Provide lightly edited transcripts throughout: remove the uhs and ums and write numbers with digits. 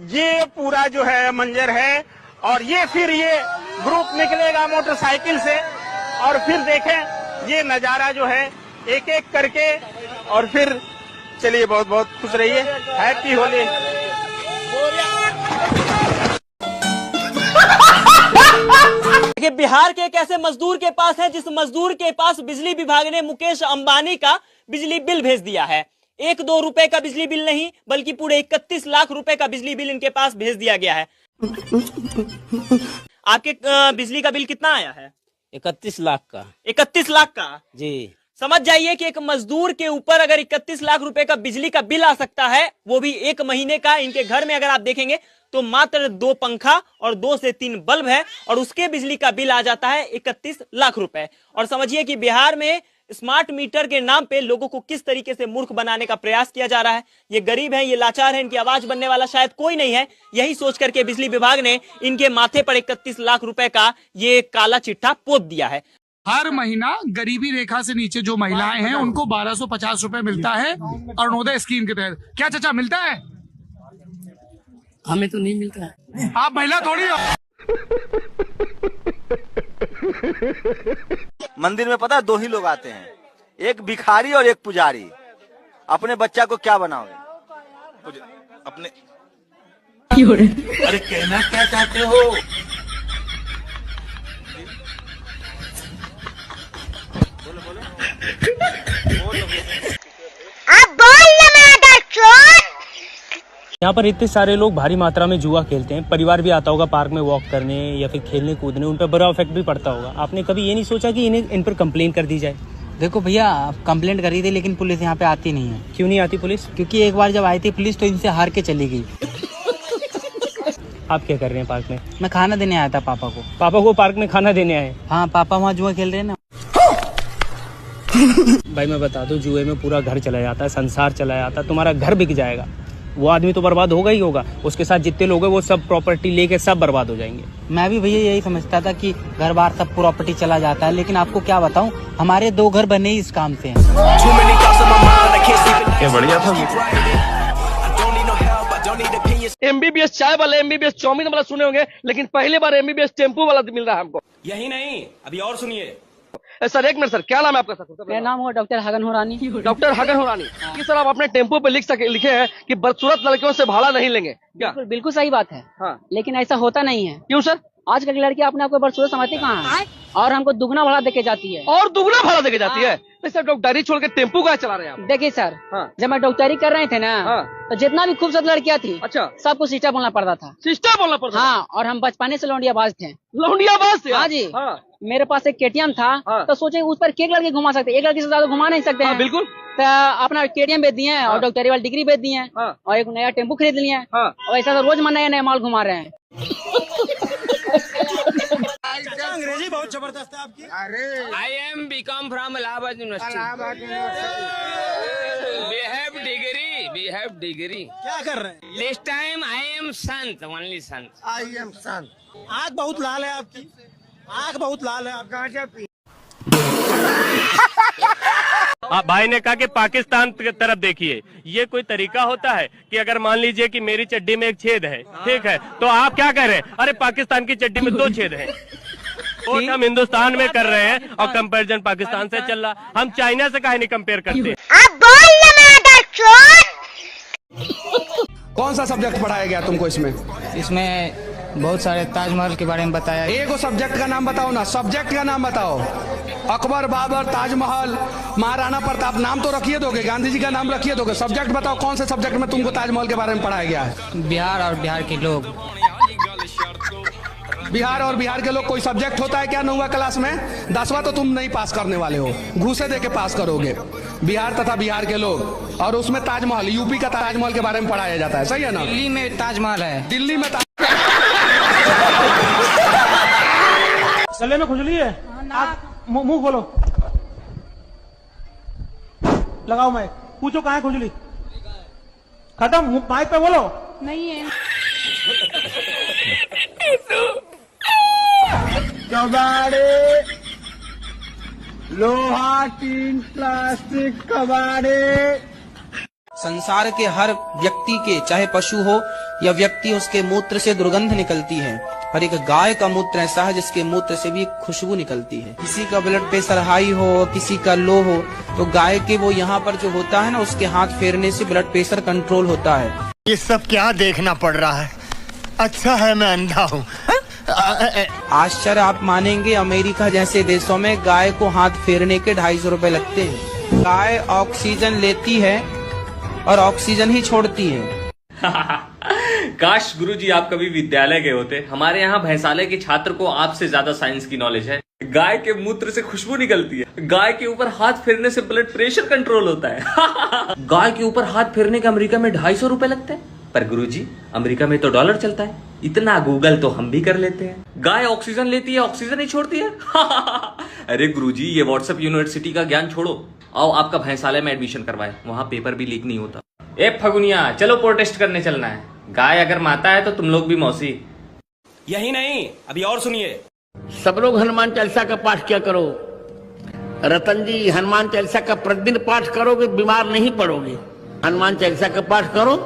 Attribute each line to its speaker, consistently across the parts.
Speaker 1: ये पूरा जो है मंजर है और ये फिर ये ग्रुप निकलेगा मोटरसाइकिल से और फिर देखें ये नजारा जो है एक एक करके और फिर चलिए बहुत बहुत खुश रहिए। हैप्पी होली।
Speaker 2: देखिए बिहार के एक ऐसे मजदूर के पास है जिस मजदूर के पास बिजली विभाग ने मुकेश अंबानी का बिजली बिल भेज दिया है। 1-2 रुपए का बिजली बिल नहीं बल्कि पूरे 31 लाख रुपए का बिजली बिल इनके पास भेज दिया गया है। आपके बिजली का बिल कितना आया है?
Speaker 3: 31 लाख का।
Speaker 2: 31 लाख का
Speaker 3: जी
Speaker 2: समझ जाइए कि एक मजदूर के ऊपर अगर 31 लाख रुपए का बिजली का बिल आ सकता है, वो भी 1 महीने का। इनके घर में अगर आप देखेंगे तो मात्र 2 पंखा और 2 से 3 बल्ब है और उसके बिजली का बिल आ जाता है 31 लाख रुपए। और समझिए कि बिहार में स्मार्ट मीटर के नाम पे लोगों को किस तरीके से मूर्ख बनाने का प्रयास किया जा रहा है। ये गरीब हैं, ये लाचार हैं, इनकी आवाज बनने वाला शायद कोई नहीं है। यही सोच करके बिजली विभाग ने इनके माथे पर 31 लाख रुपए का ये काला चिट्ठा पोत दिया है।
Speaker 4: हर महीना गरीबी रेखा से नीचे जो महिलाएं हैं उनको 1250 रुपए मिलता है अरुणोदय स्कीम के तहत। क्या चाचा मिलता है?
Speaker 3: हमें तो नहीं मिलता है।
Speaker 4: आप महिला थोड़ी हो।
Speaker 5: मंदिर में पता है 2 ही लोग आते हैं, एक भिखारी और एक पुजारी। अपने बच्चा को क्या बनाओगे? अपने
Speaker 3: अरे कहना क्या चाहते हो?
Speaker 6: यहाँ पर इतने सारे लोग भारी मात्रा में जुआ खेलते हैं। परिवार भी आता होगा पार्क में वॉक करने या फिर खेलने कूदने, उन पर बुरा इफेक्ट भी पड़ता होगा। आपने कभी ये नहीं सोचा कि इन पर कंप्लेन कर दी जाए?
Speaker 7: देखो भैया कंप्लेंट करी थी लेकिन पुलिस यहाँ पे आती नहीं है।
Speaker 6: क्यों नहीं आती पुलिस?
Speaker 7: क्योंकि एक बार जब आई थी पुलिस तो इनसे हार के चली गई।
Speaker 6: आप क्या कर रहे हैं पार्क में?
Speaker 7: मैं खाना देने आया था पापा को।
Speaker 6: पापा को पार्क में खाना देने आए?
Speaker 7: हाँ पापा वहाँ जुआ खेल रहे हैं ना।
Speaker 6: भाई मैं बता दूं, जुए में पूरा घर चला जाता है, संसार चला जाता है, तुम्हारा घर बिक जाएगा। वो आदमी तो बर्बाद होगा ही होगा, उसके साथ जितने लोग हैं वो सब प्रॉपर्टी लेके सब बर्बाद हो जाएंगे।
Speaker 7: मैं भी भैया यही समझता था कि घर बार सब प्रॉपर्टी चला जाता है, लेकिन आपको क्या बताऊं हमारे 2 घर बने ही इस काम से हैं।
Speaker 1: ये बढ़िया था।
Speaker 8: MBBS चाय वाला, MBBS चाउमीन वाला सुने होंगे, लेकिन पहली बार MBBS टेम्पू वाला मिल रहा है हमको।
Speaker 2: यही नहीं, अभी और सुनिए।
Speaker 8: सर एक मिनट सर, क्या नाम है आपका? सर
Speaker 7: मेरा नाम है डॉक्टर हगन होरानी।
Speaker 8: डॉक्टर हगन होरानी। कि सर आप अपने टेम्पो पे लिखे हैं कि बदसूरत लड़कियों से भाड़ा नहीं लेंगे क्या?
Speaker 7: बिल्कुल सही बात है।
Speaker 8: हाँ।
Speaker 7: लेकिन ऐसा होता नहीं है।
Speaker 8: क्यों सर?
Speaker 7: आजकल की लड़की अपने आपको बदसूरत समझती कहाँ है और हमको दुगना भाड़ा देके जाती है।
Speaker 8: और दुगना भाड़ा देके जाती है? तो सर डॉक्टरी छोड़ के टेम्पू का चला रहे हैं आप?
Speaker 7: देखिए सर,
Speaker 8: हाँ।
Speaker 7: जब मैं डॉक्टरी कर रहे थे ना, तो जितना भी खूबसूरत लड़कियां थी,
Speaker 8: अच्छा,
Speaker 7: सबको सिस्टर बोलना पड़ता था।
Speaker 8: सिस्टर बोलना पड़ता?
Speaker 7: हाँ, और हम बचपने से लौंडियाबाज थे।
Speaker 8: लौंडियाबाज थे?
Speaker 7: हाँ जी।
Speaker 8: हाँ।
Speaker 7: मेरे पास एक KTM था।
Speaker 8: हाँ।
Speaker 7: तो सोचे उस पर एक लड़की घुमा सकते, एक लड़की से ज्यादा घुमा नहीं सकते हैं।
Speaker 8: बिल्कुल।
Speaker 7: तो अपना KTM बेच दिए और डॉक्टरी वाली डिग्री बेच दिए और एक नया टेम्पो खरीद लिए। और ऐसा तो रोज नया नया माल घुमा रहे हैं।
Speaker 1: अंग्रेजी बहुत जबरदस्त है आपकी। अरे
Speaker 3: I am become from Allahabad University. We have degree.
Speaker 1: क्या कर रहे हैं?
Speaker 3: This time I am sant, only sant.
Speaker 1: I am sun. आँख बहुत लाल है आपकी, आँख बहुत लाल है। आप गांजा पी।
Speaker 9: भाई ने कहा कि पाकिस्तान की तरफ देखिए। ये कोई तरीका होता है कि अगर मान लीजिए कि मेरी चड्डी में एक छेद है, ठीक है, तो आप क्या कर रहे हैं? अरे पाकिस्तान की चड्डी में 2 छेद हैं। तो हम हिंदुस्तान में कर रहे हैं और कंपैरिजन पाकिस्तान से चल रहा। हम चाइना से काहे नहीं कंपेयर करते?
Speaker 4: कौन सा सब्जेक्ट पढ़ाया गया तुमको इसमें?
Speaker 7: इसमें बहुत सारे ताजमहल के बारे में बताया।
Speaker 4: एक सब्जेक्ट का नाम बताओ ना, सब्जेक्ट का नाम बताओ। अकबर, बाबर, ताजमहल, महाराणा प्रताप, नाम तो रखिए दोगे, गांधी जी का नाम रखिए दोगे। सब्जेक्ट बताओ, कौन से सब्जेक्ट में तुमको ताजमहल के बारे में पढ़ाया गया है?
Speaker 7: बिहार और बिहार के लोग।
Speaker 4: बिहार और बिहार के लोग कोई सब्जेक्ट होता है क्या 9वीं क्लास में? 10वां तो तुम नहीं पास करने वाले हो, घूसे दे के पास करोगे। बिहार तथा बिहार के लोग, और उसमें ताजमहल, यूपी का ताजमहल के बारे में पढ़ाया जाता है, सही है ना?
Speaker 7: दिल्ली में ताजमहल है।
Speaker 4: दिल्ली में
Speaker 1: गले में खुजली है? मुंह खोलो, लगाओ माइक, पूछो कहाँ है खुजली? खत्म, माइक पे बोलो।
Speaker 10: नहीं है।
Speaker 1: कबाड़े, लोहा, टीन, प्लास्टिक, कबाड़े।
Speaker 11: संसार के हर व्यक्ति
Speaker 10: व्यक्ति के, चाहे पशु हो या व्यक्ति, उसके मूत्र से दुर्गंध निकलती है, पर एक गाय का मूत्र ऐसा है जिसके मूत्र से भी खुशबू निकलती है। किसी का ब्लड प्रेशर हाई हो, किसी का लो हो, तो गाय के वो यहाँ पर जो होता है ना, उसके हाथ फेरने से ब्लड प्रेशर कंट्रोल होता है।
Speaker 11: ये सब क्या देखना पड़ रहा है? अच्छा है मैं अंधा हूँ।
Speaker 10: आश्चर्य आप मानेंगे, अमेरिका जैसे देशों में गाय को हाथ फेरने के 250 रुपए लगते हैं। गाय ऑक्सीजन लेती है और ऑक्सीजन ही छोड़ती है।
Speaker 2: काश गुरुजी आप कभी विद्यालय गए होते। हमारे यहाँ भैंसालय के छात्र को आपसे ज्यादा साइंस की नॉलेज है। गाय के मूत्र से खुशबू निकलती है, गाय के ऊपर हाथ फेरने से ब्लड प्रेशर कंट्रोल होता है। गाय के ऊपर हाथ फेरने का अमेरिका में 250 रुपए लगते हैं, पर गुरुजी अमेरिका में तो डॉलर चलता है। इतना गूगल तो हम भी कर लेते हैं। गाय ऑक्सीजन लेती है, ऑक्सीजन ही छोड़ती है। अरे गुरुजी ये व्हाट्सएप यूनिवर्सिटी का ज्ञान छोड़ो, आओ आपका भैंसालय में एडमिशन करवाए, वहां पेपर भी लीक नहीं होता। ए फगुनिया, चलो प्रोटेस्ट करने चलना है। गाय अगर माता है तो तुम लोग भी मौसी।
Speaker 6: यही नहीं, अभी और सुनिए।
Speaker 12: सब लोग हनुमान चालीसा का पाठ किया करो। रतन जी, हनुमान चालीसा का प्रतिदिन पाठ करोगे बीमार नहीं पड़ोगे। हनुमान चालीसा का पाठ करो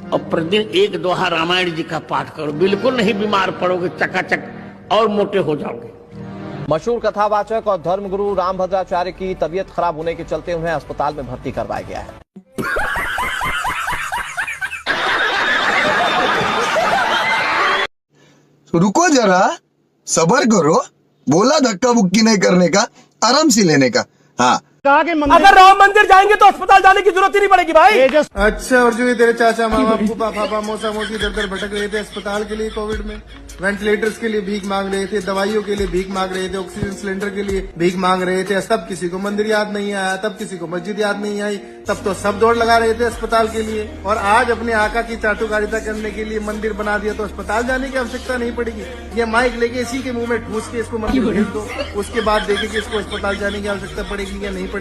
Speaker 12: और प्रतिदिन 1 दोहा रामायण जी का पाठ करो, बिल्कुल नहीं बीमार पड़ोगे, चकाचक और मोटे हो जाओगे।
Speaker 13: मशहूर कथावाचक और धर्मगुरु रामभद्राचार्य की तबीयत खराब होने के चलते उन्हें अस्पताल में भर्ती करवाया गया है।
Speaker 14: रुको जरा, सबर करो, बोला धक्का बुक्की नहीं करने का, आराम से लेने का। हाँ,
Speaker 8: अगर राम मंदिर जाएंगे तो अस्पताल जाने की जरूरत ही नहीं पड़ेगी भाई।
Speaker 15: अच्छा, और जो ये तेरे चाचा मामा फूफा पापा मौसा मौसी इधर उधर भटक रहे थे अस्पताल के लिए, कोविड में वेंटिलेटर्स के लिए भीख मांग रहे थे, दवाइयों के लिए भीख मांग रहे थे, ऑक्सीजन सिलेंडर के लिए भीक मांग रहे थे, तब किसी को मंदिर याद नहीं आया, तब किसी को मस्जिद याद नहीं आई, तब तो सब दौड़ लगा रहे थे अस्पताल के लिए। और आज अपने आका की चाटुकारिता करने के लिए मंदिर बना दिया तो अस्पताल जाने की आवश्यकता नहीं पड़ेगी। ये माइक लेके इसी के मुंह में ठूस के इसको मंदिर भेज दो, उसके बाद देखे कि इसको अस्पताल जाने की आवश्यकता पड़ेगी या नहीं पड़ेगी।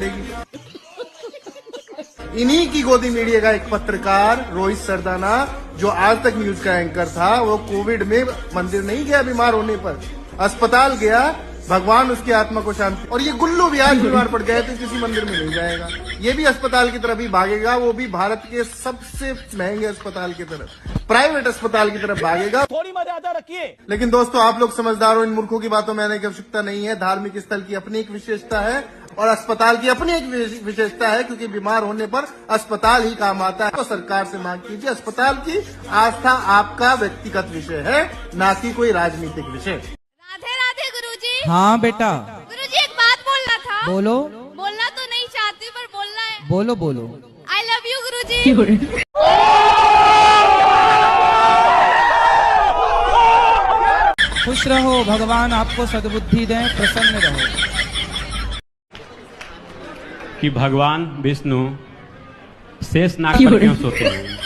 Speaker 15: इन्हीं की गोदी मीडिया का एक पत्रकार रोहित सरदाना, जो आज तक न्यूज का एंकर था, वो कोविड में मंदिर नहीं गया बीमार होने पर, अस्पताल गया, भगवान उसकी आत्मा को शांति। और ये गुल्लू भी आज बीमार पड़ जाए तो किसी मंदिर में नहीं जाएगा, ये भी अस्पताल की तरफ ही भागेगा, वो भी भारत के सबसे महंगे अस्पताल की तरफ, प्राइवेट अस्पताल की तरफ भागेगा।
Speaker 8: थोड़ी मर्यादा रखिए।
Speaker 15: लेकिन दोस्तों, आप लोग समझदार हो, इन मूर्खों की बातों में आने की आवश्यकता नहीं है। धार्मिक स्थल की अपनी एक विशेषता है और अस्पताल की अपनी एक विशेषता है, क्योंकि बीमार होने पर अस्पताल ही काम आता है। तो सरकार से मांग कीजिए, अस्पताल की आस्था आपका व्यक्तिगत विषय है, ना कि कोई राजनीतिक विषय।
Speaker 16: राधे राधे गुरुजी।
Speaker 10: हाँ बेटा।
Speaker 16: गुरुजी एक बात बोलना था।
Speaker 10: बोलो।
Speaker 16: बोलना तो नहीं चाहती पर बोलना है।
Speaker 10: बोलो बोलो।
Speaker 16: आई लव यू गुरुजी।
Speaker 10: खुश रहो, भगवान आपको सद्बुद्धि दें, प्रसन्न रहो।
Speaker 17: कि भगवान विष्णु शेष नाग पर क्यों सोते हैं?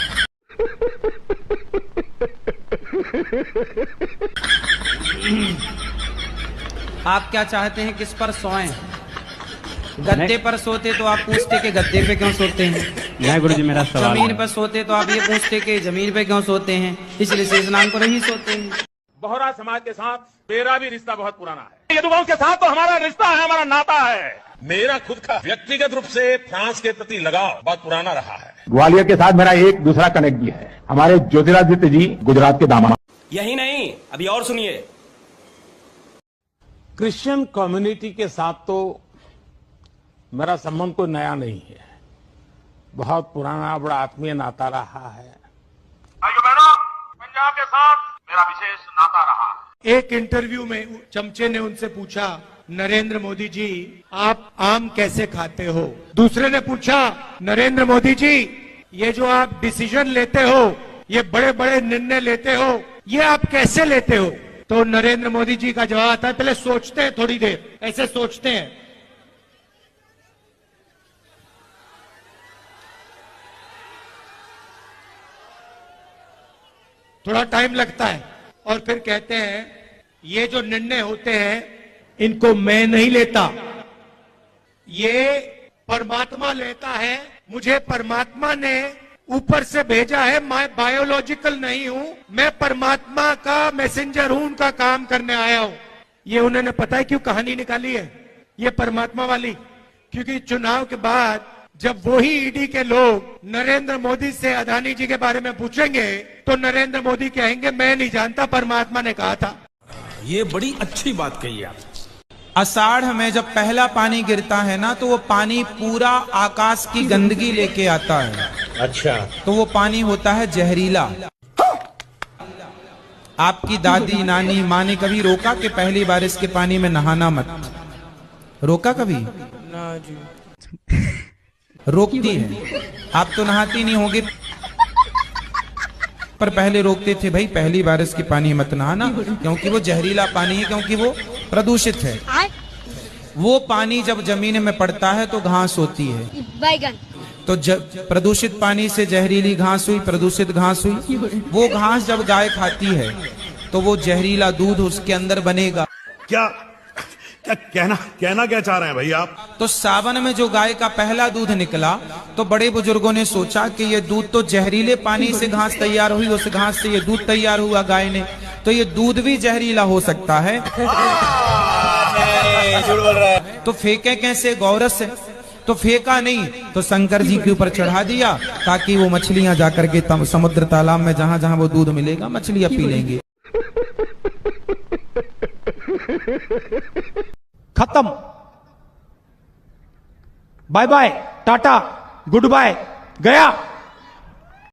Speaker 10: आप क्या चाहते हैं, किस पर सोएं? गद्दे पर सोते तो आप पूछते कि गद्दे पे क्यों सोते हैं।
Speaker 17: नहीं गुरुजी, मेरा सवाल
Speaker 10: जमीन पर सोते तो आप ये पूछते कि जमीन पे क्यों सोते हैं, इसलिए शेषनाग पर ही सोते हैं।
Speaker 1: बोहरा समाज के साथ मेरा भी रिश्ता बहुत पुराना है। यदुवंश के साथ तो हमारा रिश्ता है, हमारा नाता है। मेरा खुद का व्यक्तिगत रूप से फ्रांस के प्रति लगाव बहुत पुराना रहा है।
Speaker 18: ग्वालियर के साथ मेरा एक दूसरा कनेक्ट भी है, हमारे ज्योतिरादित्य जी गुजरात के दामाद।
Speaker 6: यही नहीं, अभी और सुनिए।
Speaker 19: क्रिश्चियन कम्युनिटी के साथ तो मेरा संबंध कोई नया नहीं है, बहुत पुराना बड़ा आत्मीय नाता रहा है।
Speaker 1: पंजाब के साथ मेरा विशेष नाता रहा है।
Speaker 20: एक इंटरव्यू में चमचे ने उनसे पूछा, नरेंद्र मोदी जी आप आम कैसे खाते हो? दूसरे ने पूछा, नरेंद्र मोदी जी ये जो आप डिसीजन लेते हो, ये बड़े बड़े निर्णय लेते हो, ये आप कैसे लेते हो? तो नरेंद्र मोदी जी का जवाब आता है, पहले सोचते हैं थोड़ी देर, ऐसे सोचते हैं। थोड़ा टाइम लगता है और फिर कहते हैं ये जो निर्णय होते हैं इनको मैं नहीं लेता, ये परमात्मा लेता है। मुझे परमात्मा ने ऊपर से भेजा है, मैं बायोलॉजिकल नहीं हूं, मैं परमात्मा का मैसेंजर हूं, उनका काम करने आया हूं। ये उन्होंने पता है क्यों कहानी निकाली है, ये परमात्मा वाली? क्योंकि चुनाव के बाद जब वही ईडी के लोग नरेंद्र मोदी से अदानी जी के बारे में पूछेंगे तो नरेंद्र मोदी कहेंगे मैं नहीं जानता, परमात्मा ने कहा था।
Speaker 21: ये बड़ी अच्छी बात कही आप।
Speaker 10: आषाढ़ में जब पहला पानी गिरता है ना, तो वो पानी पूरा आकाश की गंदगी लेके आता है।
Speaker 21: अच्छा।
Speaker 10: तो वो पानी होता है जहरीला। आपकी दादी नानी माँ ने कभी रोका कि पहली बारिश के पानी में नहाना मत? रोका कभी?
Speaker 21: ना जी।
Speaker 10: रोकती है। आप तो नहाती नहीं होगी, पर पहले रोकते थे, भाई पहली बारिश की पानी मत नहाना, क्योंकि वो जहरीला पानी है, क्योंकि वो प्रदूषित है। वो पानी जब जमीन में पड़ता है तो घास होती है।
Speaker 16: बैगन।
Speaker 10: तो प्रदूषित पानी से जहरीली घास हुई, प्रदूषित घास हुई। वो घास जब गाय खाती है तो वो जहरीला दूध उसके अंदर बनेगा।
Speaker 21: क्या कहना क्या चाह रहे हैं भाई आप?
Speaker 10: तो सावन में जो गाय का पहला दूध निकला, तो बड़े बुजुर्गों ने सोचा कि ये दूध तो जहरीले पानी से घास तैयार हुई, उस घास से ये दूध तैयार हुआ गाय ने, तो ये दूध भी जहरीला हो सकता है। तो फेंके कैसे? गौरस से तो फेंका नहीं, तो शंकर जी के ऊपर चढ़ा दिया, ताकि वो मछलियां जाकर के समुद्र तालाब में जहां जहां वो दूध मिलेगा मछलियां पी लेंगे।
Speaker 20: खत्म। Bye bye, tata, good bye, गया।